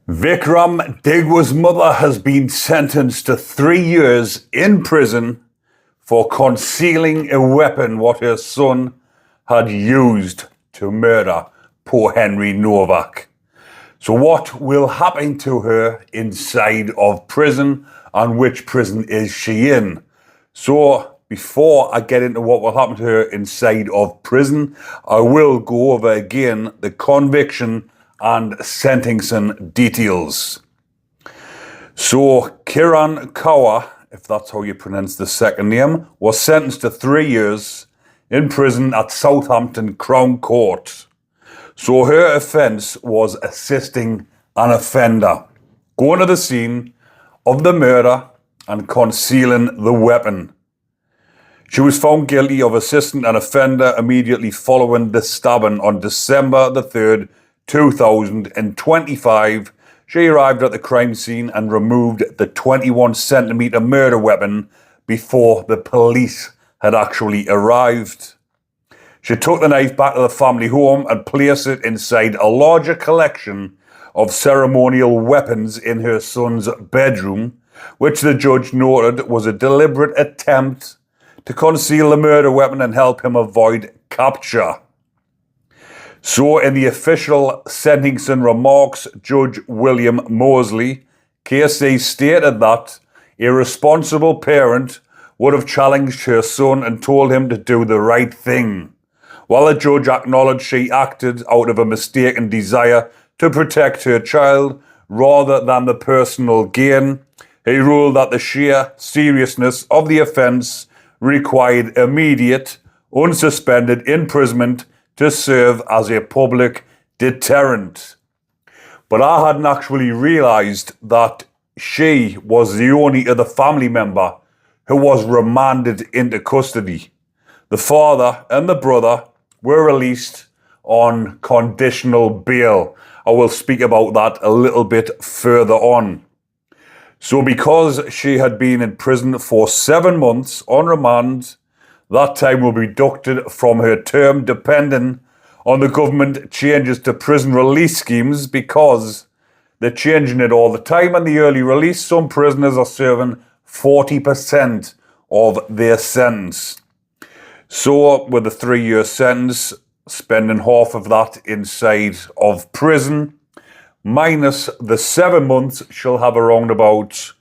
Vickrum Digwa's mother has been sentenced to 3 years in prison for concealing a weapon what her son had used to murder poor Henry Novak. So what will happen to her inside of prison, and which prison is she in? So before I get into what will happen to her inside of prison, I will go over again the conviction and sentencing details. So Kiran Kaur, if that's how you pronounce the second name, was sentenced to 3 years in prison at Southampton Crown Court. So her offence was assisting an offender, going to the scene of the murder and concealing the weapon. She was found guilty of assisting an offender immediately following the stabbing on December the 3rd, 2025. She arrived at the crime scene and removed the 21-centimetre murder weapon before the police had actually arrived. She took the knife back to the family home and placed it inside a larger collection of ceremonial weapons in her son's bedroom, which the judge noted was a deliberate attempt to conceal the murder weapon and help him avoid capture. So in the official sentencing remarks, Judge William Mosley, KC, stated that a responsible parent would have challenged her son and told him to do the right thing. While the judge acknowledged she acted out of a mistaken desire to protect her child rather than the personal gain, he ruled that the sheer seriousness of the offence required immediate, unsuspended imprisonment to serve as a public deterrent. But I hadn't actually realised that she was the only other family member who was remanded into custody. The father and the brother were released on conditional bail. I will speak about that a little bit further on. So because she had been in prison for 7 months on remand, that time will be deducted from her term depending on the government changes to prison release schemes, because they're changing it all the time. And the early release, some prisoners are serving 40% of their sentence. So with a 3-year sentence, spending half of that inside of prison, minus the 7 months, she'll have around about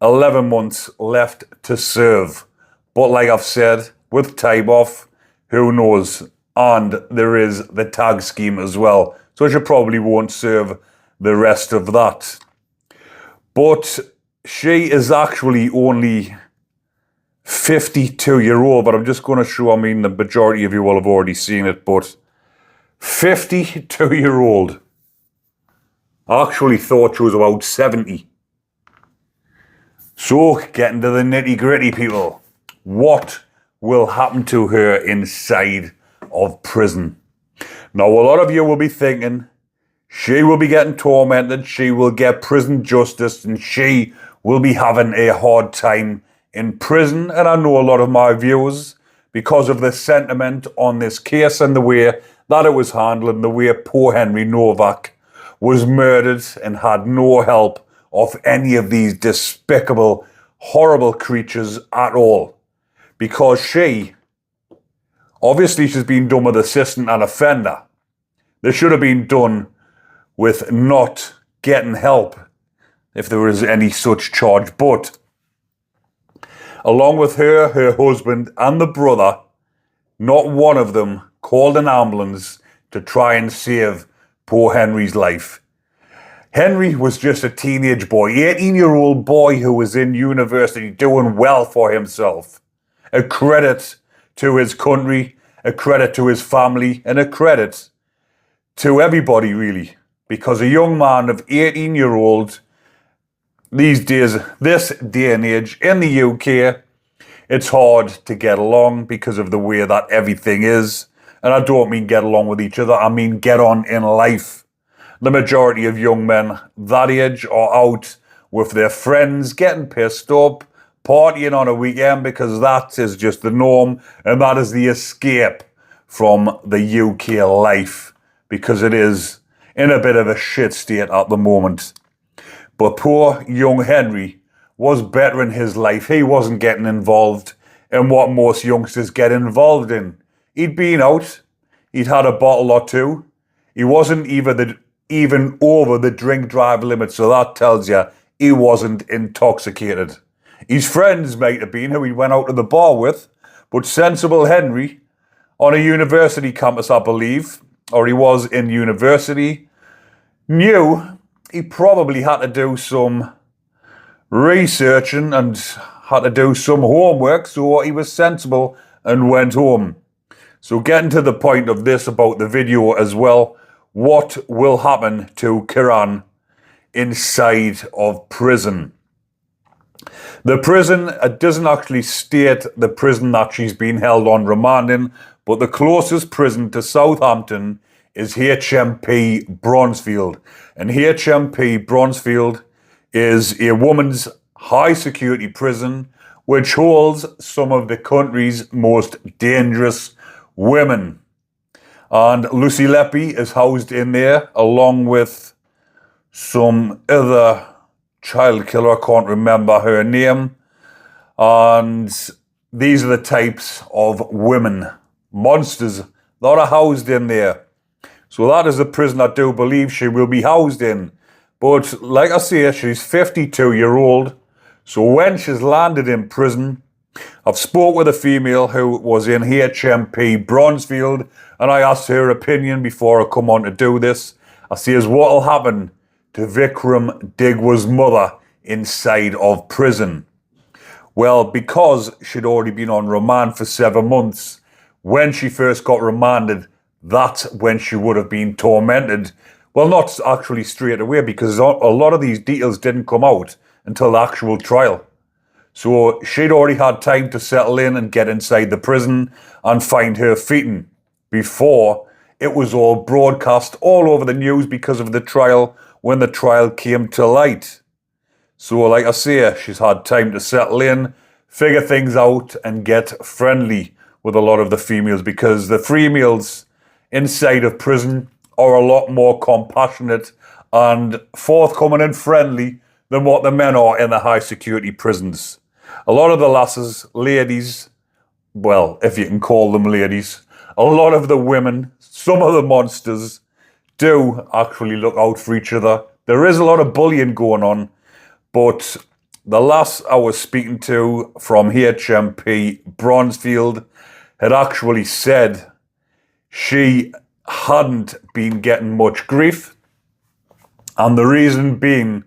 11 months left to serve. But like I've said, with time off, who knows? And there is the tag scheme as well. So she probably won't serve the rest of that. But she is actually only 52-year-old, but I'm just going to show, I mean, the majority of you will have already seen it, but 52-year-old. I actually thought she was about 70. So, getting to the nitty-gritty, people. What will happen to her inside of prison? Now, a lot of you will be thinking, she will be getting tormented, she will get prison justice, and she will be having a hard time in prison. And I know a lot of my viewers, because of the sentiment on this case and the way that it was handled, and the way poor Henry Novak was murdered and had no help of any of these despicable, horrible creatures at all. Because obviously she's been done with assisting an offender. They should have been done with not getting help, if there was any such charge. But along with her, her husband and the brother, not one of them called an ambulance to try and save poor Henry's life. Henry was just a teenage boy, 18-year-old boy who was in university doing well for himself. A credit to his country, a credit to his family, and a credit to everybody, really. Because a young man of 18-year-old, these days, this day and age in the UK, it's hard to get along because of the way that everything is. And I don't mean get along with each other, I mean get on in life. The majority of young men that age are out with their friends, getting pissed up, partying on a weekend, because that is just the norm, and that is the escape from the UK life, because it is in a bit of a shit state at the moment. But poor young Henry was bettering his life. He wasn't getting involved in what most youngsters get involved in. He'd been out, he'd had a bottle or two, he wasn't even over the drink drive limit, so that tells you he wasn't intoxicated. His friends might have been who he went out to the bar with, but sensible Henry, on a university campus I believe, or he was in university, knew he probably had to do some researching and had to do some homework, so he was sensible and went home. So getting to the point of this about the video as well, what will happen to Kiran inside of prison? The prison, it doesn't actually state the prison that she's been held on remand in, but the closest prison to Southampton is HMP Bronzefield. And HMP Bronzefield is a woman's high security prison which holds some of the country's most dangerous women. And Lucy Leppy is housed in there along with some other child killer, I can't remember her name. And these are the types of women, monsters, that are housed in there. So that is the prison I do believe she will be housed in. But like I say, she's 52-year-old. So when she's landed in prison, I've spoke with a female who was in HMP Bronzefield, and I asked her opinion before I come on to do this. I says, what'll happen to Vickrum Digwa's mother inside of prison? Well, because she'd already been on remand for 7 months, when she first got remanded, that's when she would have been tormented. Well, not actually straight away, because a lot of these details didn't come out until the actual trial. So she'd already had time to settle in and get inside the prison and find her feet before it was all broadcast all over the news because of the trial when the trial came to light. So like I say, she's had time to settle in, figure things out and get friendly with a lot of the females, because the females inside of prison are a lot more compassionate and forthcoming and friendly than what the men are in the high security prisons. A lot of the lasses, ladies, well, if you can call them ladies, a lot of the women, some of the monsters, do actually look out for each other. There is a lot of bullying going on, but the lass I was speaking to from HMP Bronzefield had actually said she hadn't been getting much grief, and the reason being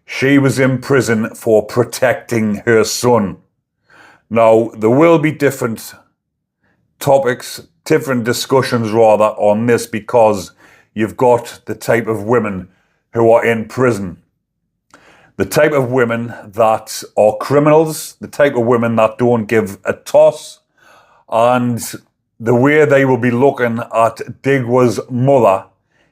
she was in prison for protecting her son. Now, there will be different topics, different discussions rather, on this, because you've got the type of women who are in prison, the type of women that are criminals, the type of women that don't give a toss, and the way they will be looking at Digwa's mother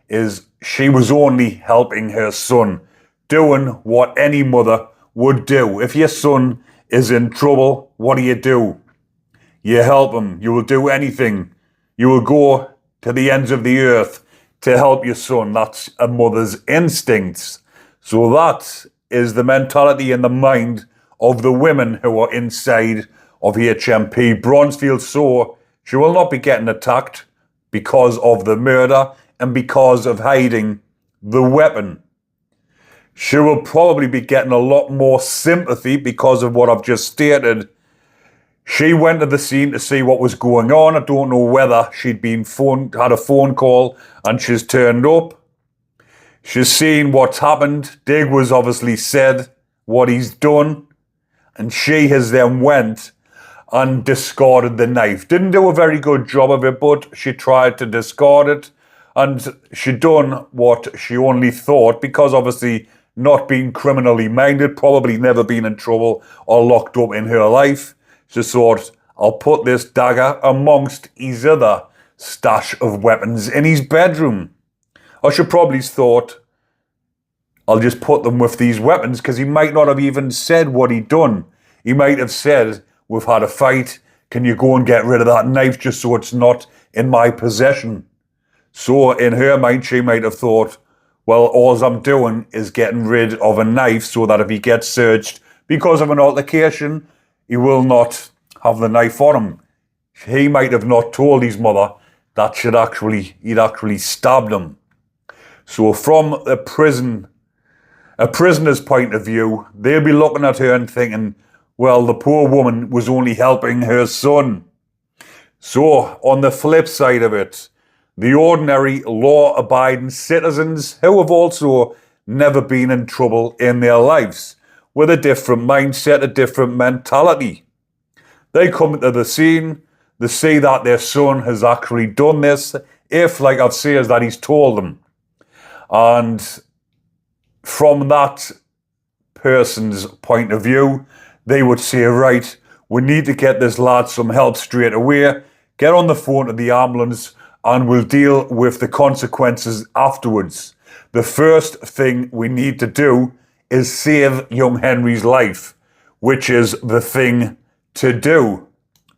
is she was only helping her son, doing what any mother would do. If your son is in trouble, what do? You help him. You will do anything. You will go to the ends of the earth to help your son. That's a mother's instincts. So that is the mentality and the mind of the women who are inside of HMP Bronzefield. So she will not be getting attacked because of the murder and because of hiding the weapon. She will probably be getting a lot more sympathy because of what I've just stated. She went to the scene to see what was going on. I don't know whether she'd been had a phone call and she's turned up. She's seen what's happened. Digwa's obviously said what he's done, and she has then went and discarded the knife. Didn't do a very good job of it, but she tried to discard it, and she done what she only thought, because obviously not being criminally minded, probably never been in trouble or locked up in her life. She thought, I'll put this dagger amongst his other stash of weapons in his bedroom. Or she probably thought, I'll just put them with these weapons, because he might not have even said what he'd done. He might have said, we've had a fight, can you go and get rid of that knife just so it's not in my possession? So in her mind, she might have thought, well, all I'm doing is getting rid of a knife so that if he gets searched because of an altercation, he will not have the knife on him. He might have not told his mother that he'd actually stabbed him. So from a prisoner's point of view, they'll be looking at her and thinking, well, the poor woman was only helping her son. So on the flip side of it, the ordinary law-abiding citizens who have also never been in trouble in their lives, with a different mindset, a different mentality. They come to the scene, they see that their son has actually done this, if, like I've said, that he's told them. And from that person's point of view, they would say, right, we need to get this lad some help straight away, get on the phone to the ambulance, and we'll deal with the consequences afterwards. The first thing we need to do is save young Henry's life, which is the thing to do.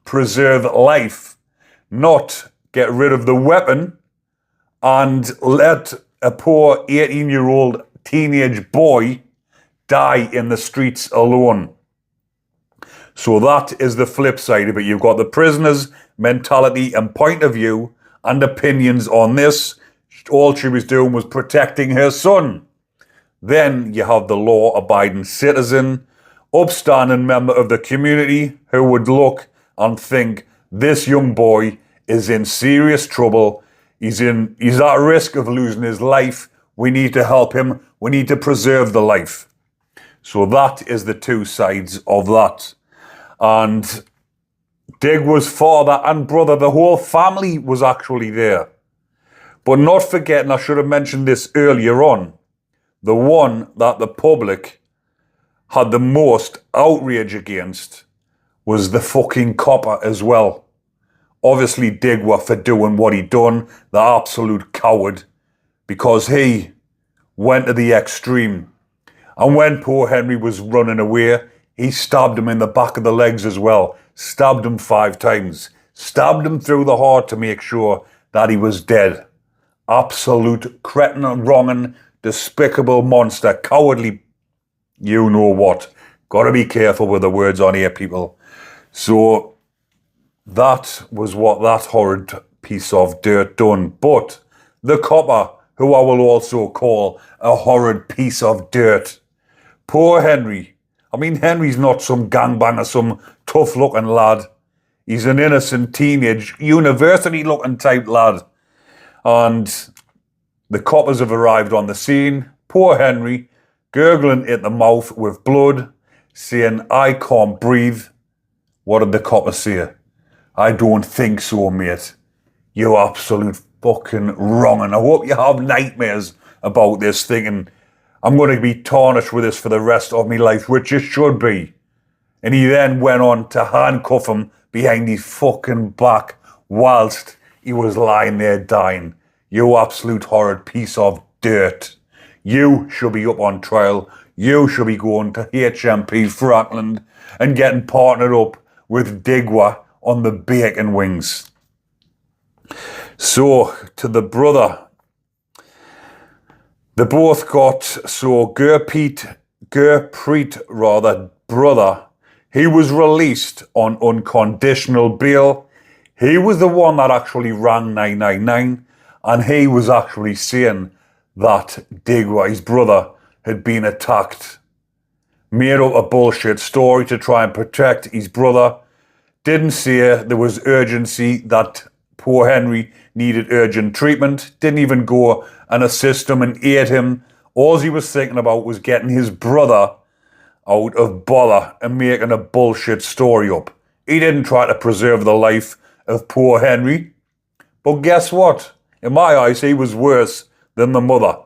Preserve life, not get rid of the weapon and let a poor 18-year-old teenage boy die in the streets alone. So that is the flip side of it. You've got the prisoner's mentality and point of view and opinions on this. All she was doing was protecting her son. Then you have the law-abiding citizen, upstanding member of the community who would look and think, this young boy is in serious trouble. He's at risk of losing his life. We need to help him. We need to preserve the life. So that is the two sides of that. And Digwa's father and brother, the whole family was actually there. But not forgetting, I should have mentioned this earlier on, the one that the public had the most outrage against was the fucking copper as well. Obviously Digwa for doing what he done, the absolute coward, because he went to the extreme. And when poor Henry was running away, he stabbed him in the back of the legs as well. Stabbed him 5 times. Stabbed him through the heart to make sure that he was dead. Absolute cretin, wronging, despicable monster, cowardly, you know what. Gotta be careful with the words on here, people. So that was what that horrid piece of dirt done. But the copper, who I will also call a horrid piece of dirt. Poor Henry. I mean, Henry's not some gangbanger, some tough-looking lad. He's an innocent teenage, university-looking type lad. And the coppers have arrived on the scene. Poor Henry, gurgling at the mouth with blood, saying, I can't breathe. What did the copper say? I don't think so, mate. You absolute fucking wrong. And I hope you have nightmares about this, thinking, I'm going to be tarnished with this for the rest of my life, which it should be. And he then went on to handcuff him behind his fucking back whilst he was lying there dying. You absolute horrid piece of dirt. You should be up on trial. You should be going to HMP Frankland and getting partnered up with Digwa on the bacon wings. So, to the brother, they both got, so Gurpreet, brother, he was released on unconditional bail. He was the one that actually rang 999, and he was actually saying that Digwa, his brother, had been attacked. Made up a bullshit story to try and protect his brother. Didn't say there was urgency, that poor Henry needed urgent treatment. Didn't even go and assist him and aid him. All he was thinking about was getting his brother out of bother and making a bullshit story up. He didn't try to preserve the life of poor Henry. But guess what? In my eyes, he was worse than the mother.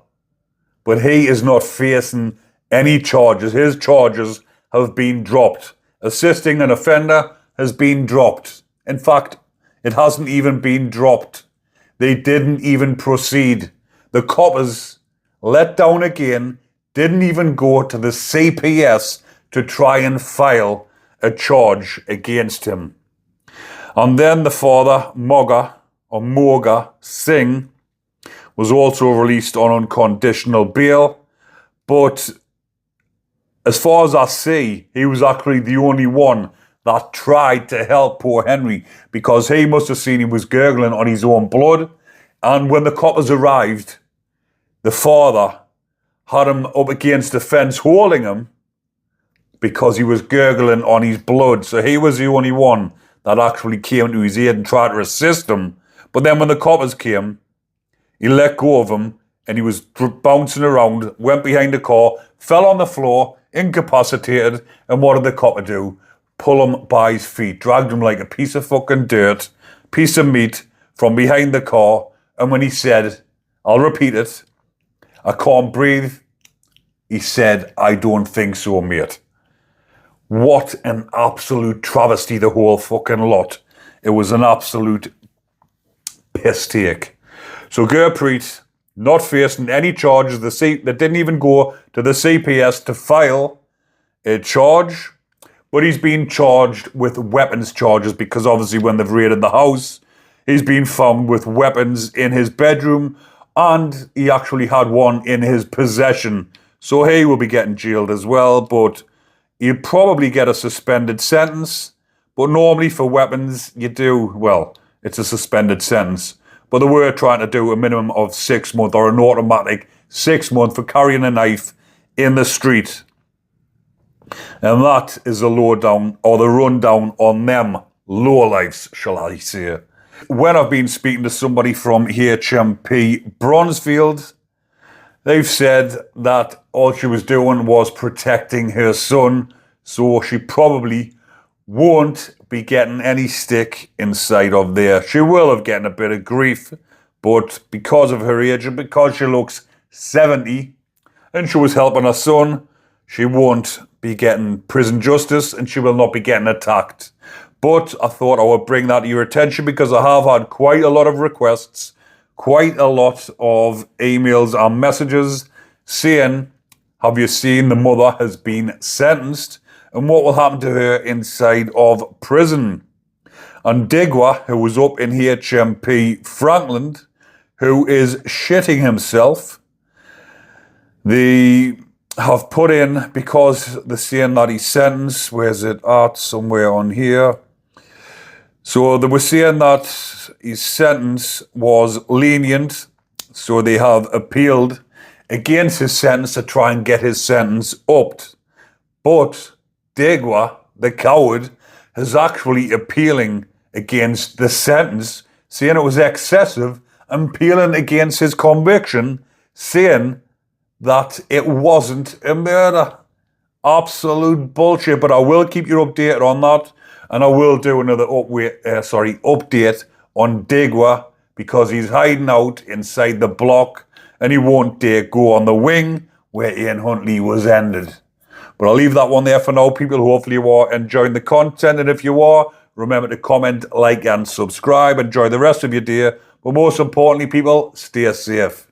But he is not facing any charges. His charges have been dropped. Assisting an offender has been dropped. In fact, it hasn't even been dropped. They didn't even proceed. The coppers, let down again, didn't even go to the CPS to try and file a charge against him. And then the father, Moga Singh, was also released on unconditional bail. But as far as I see, he was actually the only one that tried to help poor Henry, because he must have seen he was gurgling on his own blood. And when the coppers arrived, the father had him up against the fence holding him because he was gurgling on his blood. So he was the only one that actually came to his aid and tried to assist him. But then when the coppers came, he let go of him and he was bouncing around, went behind the car, fell on the floor, incapacitated. And what did the copper do? Pull him by his feet, dragged him like a piece of fucking dirt, piece of meat from behind the car. And when he said, I'll repeat it, I can't breathe, he said, I don't think so, mate. What an absolute travesty, the whole fucking lot. It was an absolute piss take. So Gurpreet, not facing any charges, that didn't even go to the CPS to file a charge, but he's been charged with weapons charges because obviously when they've raided the house, he's been found with weapons in his bedroom and he actually had one in his possession. So he will be getting jailed as well, but he'll probably get a suspended sentence. But normally for weapons, you do, well, it's a suspended sentence. But they were trying to do a minimum of 6 months or an automatic 6 months for carrying a knife in the street. And that is the lowdown or the rundown on them lowlifes, shall I say. When I've been speaking to somebody from HMP Bronzefield, they've said that all she was doing was protecting her son, so she probably won't be getting any stick inside of there. She will have getting a bit of grief, but because of her age and because she looks 70 and she was helping her son, she won't be getting prison justice and she will not be getting attacked. But I thought I would bring that to your attention because I have had quite a lot of requests, quite a lot of emails and messages saying, have you seen the mother has been sentenced and what will happen to her inside of prison? And Digwa, who was up in HMP Franklin, who is shitting himself, they have put in, because they're saying that he's sentenced, where's it at, somewhere on here. So they were saying that his sentence was lenient, so they have appealed against his sentence to try and get his sentence upped. But Digwa, the coward, is actually appealing against the sentence, saying it was excessive, and appealing against his conviction, saying that it wasn't a murder. Absolute bullshit, but I will keep you updated on that, and I will do another update on Digwa, because he's hiding out inside the block and he won't dare go on the wing where Ian Huntley was ended. But I'll leave that one there for now, people. Hopefully you are enjoying the content, and if you are, remember to comment, like and subscribe. Enjoy the rest of your day, but most importantly, people, stay safe.